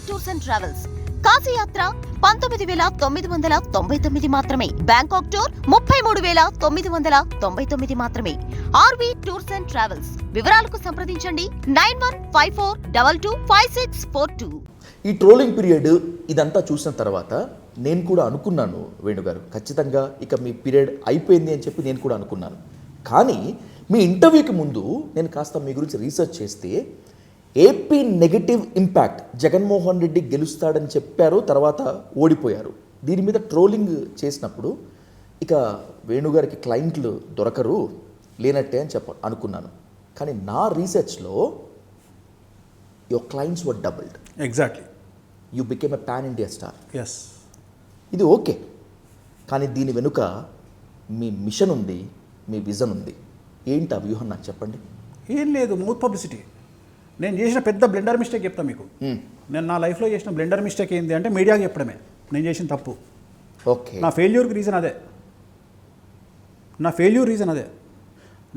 Tours and travels. కాశీయాత్ర 19,999 మాత్రమే. Bangkok tour 33,999 మాత్రమే. RV tours and travels. వివరాలకు సంప్రదించండి 9154225642. ఈ ట్రోలింగ్ పీరియడ్ ఇదంతా చూసిన తర్వాత నేను కూడా అనుకున్నాను వేణుగారు, ఖచ్చితంగా ఇక మీ పీరియడ్ అయిపోయింది అని చెప్పి నేను కూడా అనుకున్నాను. కానీ మీ ఇంటర్వ్యూకి ముందు నేను కాస్త మీ గురించి రీసెర్చ్ చేస్తే AP negative impact Jaganmohan Reddy గెలుస్తాడని చెప్పారు, తర్వాత ఓడిపోయారు. దీని మీద ట్రోలింగ్ చేసినప్పుడు ఇక వేణుగారికి క్లయింట్లు దొరకరు, లేనట్టే అని అనుకున్నాను. కానీ నా రీసెర్చ్లో your clients were doubled. Exactly. You became a pan India star. Yes. ఇది ఓకే, కానీ దీని వెనుక మీ మిషన్ ఉంది, మీ విజన్ ఉంది. ఏంటి ఆ వ్యూహం నాకు చెప్పండి. ఏం లేదు, మౌత్ పబ్లిసిటీ. నేను చేసిన పెద్ద బ్లెండర్ మిస్టేక్ చెప్తాను మీకు. నేను నా లైఫ్లో చేసిన బ్లెండర్ మిస్టేక్ ఏంటి అంటే మీడియాకి చెప్పడమే నేను చేసిన తప్పు. ఓకే. నా ఫెయిల్యూర్కి రీజన్ అదే.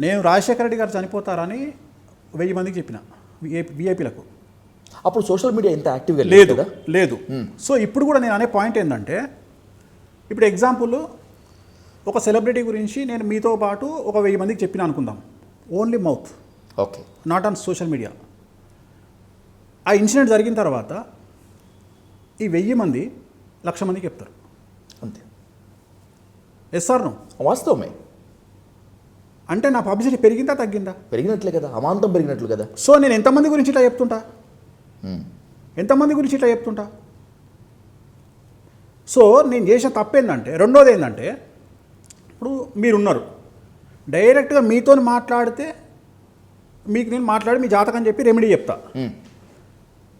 నేను రాజశేఖర రెడ్డి గారు చనిపోతారని 1000 మందికి చెప్పిన, విఐపీలకు. అప్పుడు సోషల్ మీడియా ఎంత యాక్టివ్గా లేదు. సో ఇప్పుడు కూడా నేను అనే పాయింట్ ఏంటంటే, ఇప్పుడు ఎగ్జాంపుల్ ఒక సెలబ్రిటీ గురించి నేను మీతో పాటు ఒక 1000 మందికి చెప్పిన అనుకుందాం, only mouth, okay, not on social media. ఆ ఇన్సిడెంట్ జరిగిన తర్వాత ఈ 1000 మంది 1,00,000 మందికి చెప్తారు. అంతే. Yes sir no? వాస్తవమే. అంటే నా పబ్లిసిటీ పెరిగిందా తగ్గిందా? పెరిగినట్లే కదా, అమాంతం పెరిగినట్లు కదా. సో నేను ఎంతమంది గురించి ఇట్లా చెప్తుంటా? సో నేను చేసిన తప్పు ఏంటంటే, రెండోది ఏంటంటే, ఇప్పుడు మీరున్నారు, డైరెక్ట్గా మీతో మాట్లాడితే మీకు నేను మాట్లాడి మీ జాతకం చెప్పి రెమెడీ చెప్తా.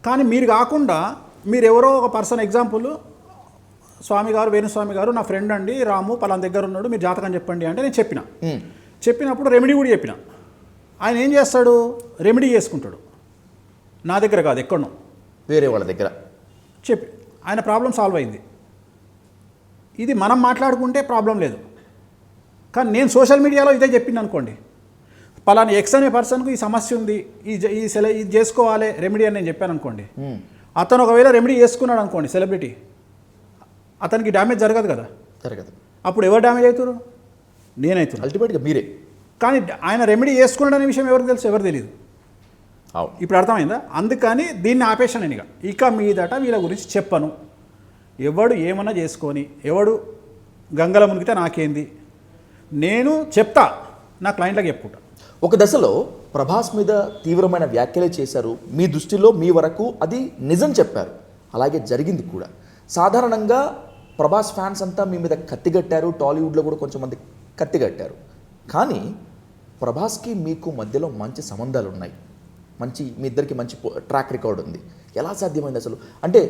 కానీ మీరు కాకుండా మీరు ఎవరో ఒక పర్సన్, ఎగ్జాంపుల్ స్వామి గారు, వేణుస్వామి గారు నా ఫ్రెండ్ అండి రాము పలానా దగ్గర ఉన్నాడు, మీరు జాతకం చెప్పండి అంటే నేను చెప్పినప్పుడు రెమెడీ కూడా చెప్పిన. ఆయన ఏం చేస్తాడు? రెమెడీ చేసుకుంటాడు. నా దగ్గర కాదు, ఎక్కడనో వేరే వాళ్ళ దగ్గర చెప్పి ఆయన ప్రాబ్లం సాల్వ్ అయింది. ఇది మనం మాట్లాడుకుంటే ప్రాబ్లం లేదు. కానీ నేను సోషల్ మీడియాలో ఇదే చెప్పింది అనుకోండి, పలానా ఎక్స్ అనే పర్సన్కు ఈ సమస్య ఉంది, ఇది చేసుకోవాలి రెమెడీ అని నేను చెప్పాను అనుకోండి, అతను ఒకవేళ రెమెడీ చేసుకున్నాడు అనుకోండి, సెలబ్రిటీ, అతనికి డ్యామేజ్ జరగదు కదా. అప్పుడు ఎవరు డ్యామేజ్ అవుతారు? నేనవుతాను అల్టిమేట్గా, మీరే. కానీ ఆయన రెమెడీ చేసుకున్నాడు అనే విషయం ఎవరికి తెలుసు? ఎవరు తెలియదు. ఇప్పుడు అర్థమైందా? అందుకని దీన్ని ఆపేశాను నేను. ఇక మీదట వీళ్ళ గురించి చెప్పను. ఎవడు ఏమన్నా చేసుకొని, ఎవడు గంగల మునిగితే నాకేంది, నేను చెప్తా, నా క్లయింట్లకు చెప్పుకుంటా. ఒక దశలో ప్రభాస్ మీద తీవ్రమైన వ్యాఖ్యలే చేశారు. మీ దృష్టిలో మీ వరకు అది నిజం చెప్పారు, అలాగే జరిగింది కూడా. సాధారణంగా ప్రభాస్ ఫ్యాన్స్ అంతా మీ మీద కత్తిగట్టారు, టాలీవుడ్లో కూడా కొంచెం మంది కత్తిగట్టారు. కానీ ప్రభాస్కి మీకు మధ్యలో మంచి సంబంధాలు ఉన్నాయి, మీ ఇద్దరికి మంచి ట్రాక్ రికార్డ్ ఉంది. ఎలా సాధ్యమైంది అసలు? అంటే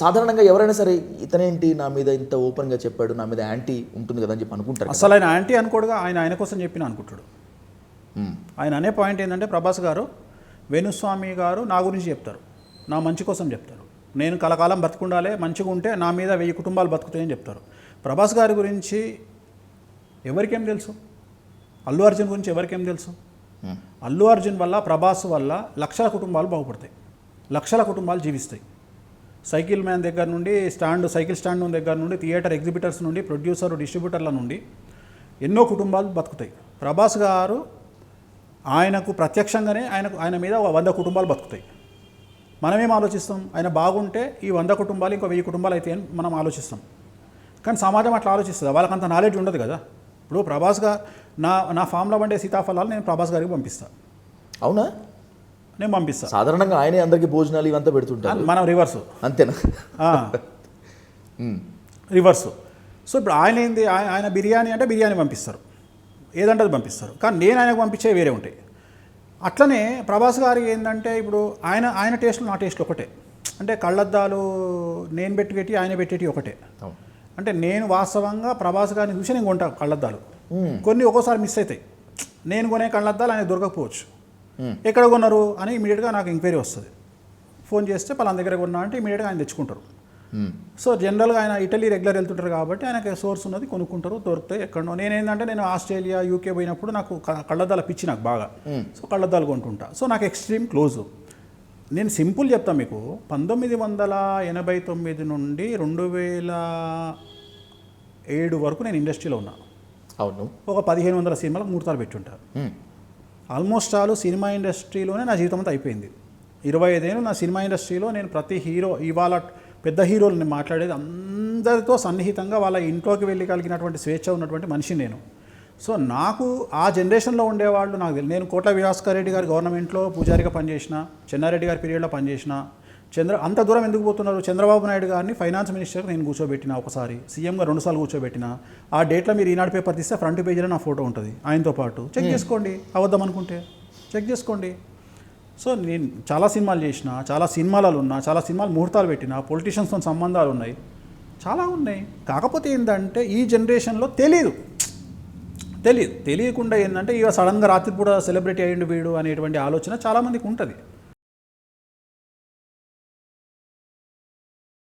సాధారణంగా ఎవరైనా సరే ఇతనేంటి నా మీద ఇంత ఓపెన్గా చెప్పాడు, నా మీద యాంటీ ఉంటుంది కదా అని చెప్పి అనుకుంటారు. అసలు ఆయన యాంటీ అనుకోడుగా, ఆయన కోసం చెప్పిన అనుకుంటాడు. ఆయన అనే పాయింట్ ఏంటంటే, ప్రభాస్ గారు, వేణుస్వామి గారు నా గురించి చెప్తారు, నా మంచి కోసం చెప్తారు, నేను కలకాలం బతుకుండాలి, మంచిగా ఉంటే నా మీద 1000 కుటుంబాలు బతుకుతాయని చెప్తారు. ప్రభాస్ గారి గురించి ఎవరికేం తెలుసు? అల్లు అర్జున్ గురించి ఎవరికేం తెలుసు? అల్లు అర్జున్ వల్ల, ప్రభాస్ వల్ల లక్షల కుటుంబాలు బాగుపడతాయి, లక్షల కుటుంబాలు జీవిస్తాయి. సైకిల్ మ్యాన్ దగ్గర నుండి సైకిల్ స్టాండ్ దగ్గర నుండి, థియేటర్ ఎగ్జిబిటర్స్ నుండి, ప్రొడ్యూసర్ డిస్ట్రిబ్యూటర్ల నుండి ఎన్నో కుటుంబాలు బతుకుతాయి. ప్రభాస్ గారు ఆయనకు ప్రత్యక్షంగానే ఆయన మీద 100 కుటుంబాలు బతుకుతాయి. మనమేం ఆలోచిస్తాం? ఆయన బాగుంటే ఈ 100 కుటుంబాలు ఇంకో 1000 కుటుంబాలు అయితే అని మనం ఆలోచిస్తాం. కానీ సమాజం అట్లా ఆలోచిస్తుంది, వాళ్ళకంత నాలెడ్జ్ ఉండదు కదా. ఇప్పుడు ప్రభాస్ గారు నా ఫామ్లో పండే సీతాఫలాలు నేను ప్రభాస్ గారికి పంపిస్తాను. అవునా? నేను పంపిస్తాను. సాధారణంగా ఆయనే అందరికీ భోజనాలు ఇవంతా పెడుతుంటారు, మనం రివర్స్. అంతేనా? రివర్స్. సో ఇప్పుడు ఆయన ఏంది, ఆయన బిర్యానీ అంటే బిర్యానీ పంపిస్తారు, ఏదంటే అది పంపిస్తారు. కానీ నేను ఆయనకు పంపించే వేరే ఉంటాయి. అట్లనే ప్రభాస్ గారికి ఏంటంటే, ఇప్పుడు ఆయన టేస్ట్లు నా టేస్ట్లు ఒకటే. అంటే కళ్ళద్దాలు నేను పెట్టి ఆయన పెట్టేటి ఒకటే. అంటే నేను వాస్తవంగా ప్రభాస్ గారిని చూసి నేను కొంటా కళ్ళద్దాలు. కొన్ని ఒక్కోసారి మిస్ అవుతాయి. నేను కొనే కళ్ళద్దాలు ఆయన దొరకకపోవచ్చు. ఎక్కడ కొన్నారు అని ఇమీడియట్గా నాకు ఎంక్వైరీ వస్తుంది. ఫోన్ చేస్తే పలానా దగ్గర కొన్నా అంటే ఇమీడియట్గా ఆయన తెచ్చుకుంటారు. సో జనరల్గా ఆయన ఇటలీ రెగ్యులర్ వెళ్తుంటారు కాబట్టి ఆయనకి సోర్స్ ఉన్నది, కొనుక్కుంటారు, దొరుకుతాయి ఎక్కడో. నేను ఆస్ట్రేలియా, యూకే పోయినప్పుడు నాకు కళ్ళద్దాల పిచ్చి నాకు బాగా. సో కళ్ళద్దాలు కొంటుంటా. సో నాకు ఎక్స్ట్రీమ్ క్లోజు. నేను సింపుల్ చెప్తాను మీకు. 1989 నుండి 2007 వరకు నేను ఇండస్ట్రీలో ఉన్నా. అవును. ఒక 1500 సినిమాలకు ముహూర్తాలు పెట్టుంటారు. ఆల్మోస్ట్ ఆల్ సినిమా ఇండస్ట్రీలోనే నా జీవితం అంతా అయిపోయింది. 25 ఏళ్ళు నా సినిమా ఇండస్ట్రీలో నేను ప్రతి హీరో, ఇవాళ పెద్ద హీరోలు నేను మాట్లాడేది అందరితో సన్నిహితంగా వాళ్ళ ఇంట్లోకి వెళ్ళి కలిగినటువంటి స్వేచ్ఛ ఉన్నటువంటి మనిషి నేను. సో నాకు ఆ జనరేషన్లో ఉండేవాళ్ళు నాకు తెలియదు. నేను కోట్ల విలాస్కర్ రెడ్డి గారి గవర్నమెంట్లో పూజారిగా పనిచేసిన, చెన్నారెడ్డి గారి పీరియడ్లో పనిచేసిన. అంత దూరం ఎందుకు పోతున్నారు? చంద్రబాబు నాయుడు గారిని ఫైనాన్స్ మినిస్టర్గా నేను కూర్చోబెట్టిన, ఒకసారి సీఎంగా 2 సార్లు కూర్చోబెట్టిన. ఆ డేట్లో మీరు ఈనాడు పేపర్ తీస్తే ఫ్రంట్ పేజీలో నా ఫోటో ఉంటుంది ఆయనతో పాటు. చెక్ చేసుకోండి, అవద్దాం అనుకుంటే చెక్ చేసుకోండి. సో నేను చాలా సినిమాలు చేసిన, చాలా సినిమాలలో ఉన్నా, చాలా సినిమాలు ముహూర్తాలు పెట్టిన, పొలిటీషియన్స్తో సంబంధాలు ఉన్నాయి, చాలా ఉన్నాయి. కాకపోతే ఏంటంటే ఈ జనరేషన్లో తెలియకుండా ఏంటంటే ఇక సడన్గా రాత్రిపూట సెలబ్రిటీ అయ్యిండు వీడు అనేటువంటి ఆలోచన చాలామందికి ఉంటుంది.